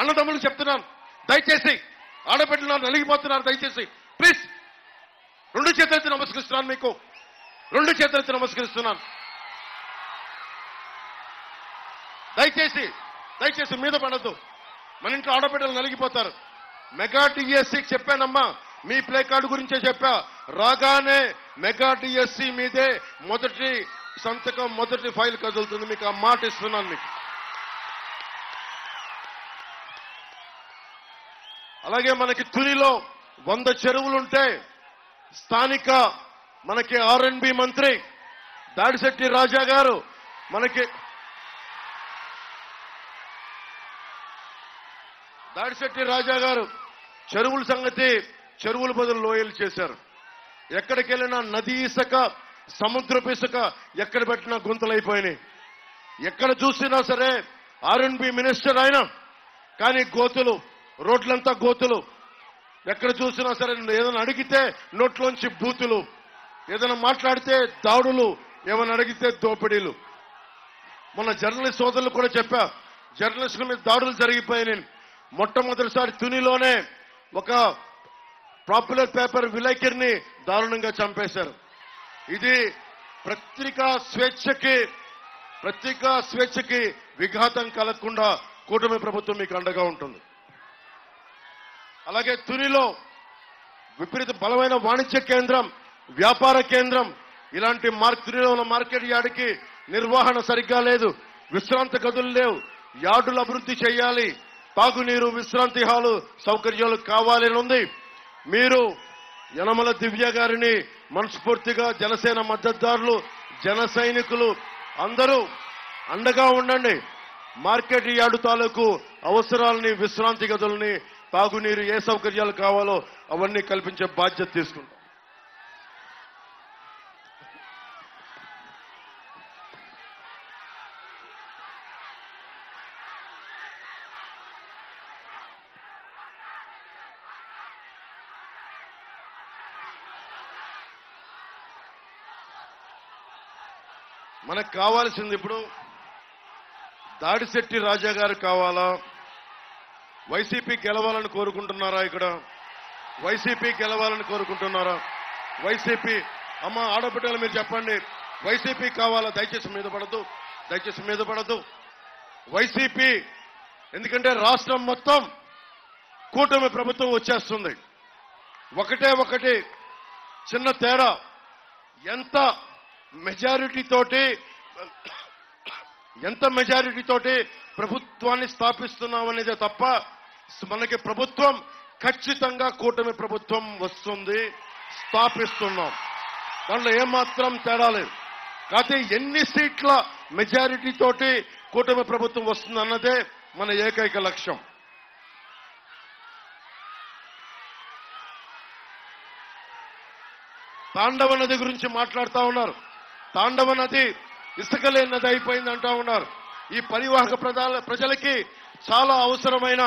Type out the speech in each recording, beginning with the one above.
అన్నదమ్ములు చెప్తున్నాను, దయచేసి ఆడబిడ్డలు నలిగిపోతున్నారు, దయచేసి ప్లీజ్ 2 చేతులెత్తి నమస్కరిస్తున్నాను, మీకు 2 చేతులెత్తి నమస్కరిస్తున్నాను. దయచేసి మీద పడద్దు. మన ఇంట్లో ఆడబిడ్డలు నలిగిపోతారు. మెగా టీఎస్సీకి చెప్పానమ్మా, మీ ప్లే కార్డు గురించే చెప్పా. రాగానే మెగా టీఎస్సీ మీదే మొదటి సంతకం, మొదటి ఫైల్ కదులుతుంది. మీకు ఆ మాట ఇస్తున్నాను. మీకు అలాగే మనకి తునిలో 100 చెరువులుంటే స్థానిక మనకి R&B మంత్రి దాడిశెట్టి రాజా గారు చెరువుల సంగతి, చెరువుల బదులు లోయలు చేశారు. ఎక్కడికి వెళ్ళినా నది ఇసుక, సముద్రపు ఇసుక ఎక్కడ పెట్టినా గుంతలైపోయినాయి. ఎక్కడ చూసినా సరే R&B మినిస్టర్ ఆయన, కానీ గోతులు, రోడ్లంతా గోతులు. ఎక్కడ చూసినా సరే ఏదైనా అడిగితే నోట్లోంచి బూతులు, ఏదైనా మాట్లాడితే దాడులు, ఏమైనా అడిగితే దోపిడీలు. మొన్న జర్నలిస్ట్ సోదరులు కూడా చెప్పా, జర్నలిస్టుల మీద దాడులు జరిగిపోయినాయి. మొట్టమొదటిసారి తునిలోనే ఒక పాపులర్ పేపర్ విలేకరిని దారుణంగా చంపేశారు. ఇది పత్రికా స్వేచ్ఛకి విఘాతం కలగకుండా కూటమి ప్రభుత్వం మీకు అండగా ఉంటుంది. అలాగే తునిలో విపరీత బలమైన వాణిజ్య కేంద్రం, వ్యాపార కేంద్రం. ఇలాంటి తునిలో ఉన్న మార్కెట్ యార్డుకి నిర్వహణ సరిగ్గా లేదు, విశ్రాంతి గదులు లేవు. యార్డులు అభివృద్ధి చేయాలి, తాగునీరు, విశ్రాంతి హాలు సౌకర్యాలు కావాలని ఉంది. మీరు యనమల దివ్య గారిని మనస్ఫూర్తిగా జనసేన మద్దతుదారులు, జన సైనికులు అందరూ అండగా ఉండండి. మార్కెట్ యార్డు తాలూకు అవసరాలని, విశ్రాంతి గదులని, తాగునీరు, ఏ సౌకర్యాలు కావాలో అవన్నీ కల్పించే బాధ్యత తీసుకుంటాం. మనకు కావాల్సింది ఇప్పుడు దాడిశెట్టి రాజా గారు కావాలా, వైసీపీ గెలవాలని కోరుకుంటున్నారా? ఇక్కడ వైసీపీ గెలవాలని కోరుకుంటున్నారా? వైసీపీ అమ్మ ఆడబిడ్డలు మీరు చెప్పండి, వైసీపీ కావాలా? దయచేసి మీద పడద్దు. వైసీపీ, ఎందుకంటే రాష్ట్రం మొత్తం కూటమి ప్రభుత్వం వచ్చేస్తుంది. ఒకటి చిన్న తేడా, ఎంత మెజారిటీ తోటి ప్రభుత్వాన్ని స్థాపిస్తున్నామనేదే తప్ప మనకి ప్రభుత్వం ఖచ్చితంగా కూటమి ప్రభుత్వం వస్తుంది, స్థాపిస్తున్నాం. దాంట్లో ఏమాత్రం తేడా లేదు. కాకపోతే ఎన్ని సీట్ల మెజారిటీ తోటి కూటమి ప్రభుత్వం వస్తుంది అన్నదే మన ఏకైక లక్ష్యం. తాండవ నది గురించి మాట్లాడుతూ ఉన్నారు. తాండవ నది ఇసుకలే నది అయిపోయింది అంటా ఉన్నారు. ఈ పరివాహక ప్రజలకి చాలా అవసరమైన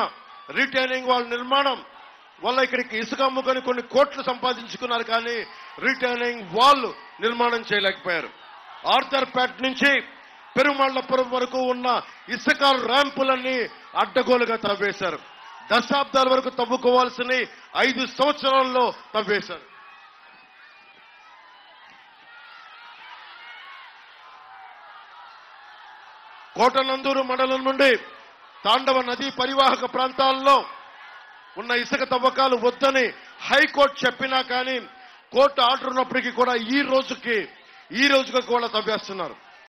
రీటైనింగ్ వాల్ నిర్మాణం వల్ల ఇక్కడికి ఇసుక అమ్ముకొని కొన్ని కోట్లు సంపాదించుకున్నారు, కానీ రీటైనింగ్ వాల్ నిర్మాణం చేయలేకపోయారు. ఆర్థర్పేట నుంచి పెరుమాళ్లపురం వరకు ఉన్న ఇసుక ర్యాంపులన్నీ అడ్డగోలుగా తవ్వేశారు. దశాబ్దాల వరకు తవ్వుకోవాల్సిన 5 సంవత్సరాల్లో తవ్వేశారు. కోటనందూరు మండలం నుండి తాండవ నదీ పరివాహక ప్రాంతాల్లో ఉన్న ఇసుక తవ్వకాలు వద్దని హైకోర్టు చెప్పినా కానీ కోర్టు ఆర్డర్ ఉన్నప్పటికీ కూడా ఈ రోజుకి కూడా తవ్వేస్తున్నారు.